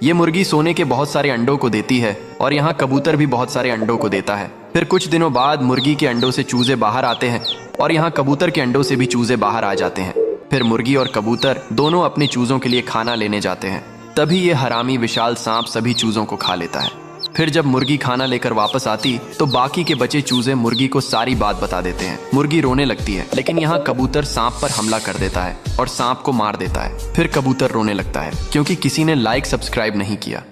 ये मुर्गी सोने के बहुत सारे अंडों को देती है और यहाँ कबूतर भी बहुत सारे अंडों को देता है। फिर कुछ दिनों बाद मुर्गी के अंडों से चूजे बाहर आते हैं और यहाँ कबूतर के अंडों से भी चूजे बाहर आ जाते हैं। फिर मुर्गी और कबूतर दोनों अपने चूजों के लिए खाना लेने जाते हैं। तभी ये हरामी विशाल सांप सभी चूजों को खा लेता है। फिर जब मुर्गी खाना लेकर वापस आती तो बाकी के बचे चूजे मुर्गी को सारी बात बता देते हैं। मुर्गी रोने लगती है, लेकिन यहाँ कबूतर सांप पर हमला कर देता है और सांप को मार देता है। फिर कबूतर रोने लगता है क्योंकि किसी ने लाइक सब्सक्राइब नहीं किया।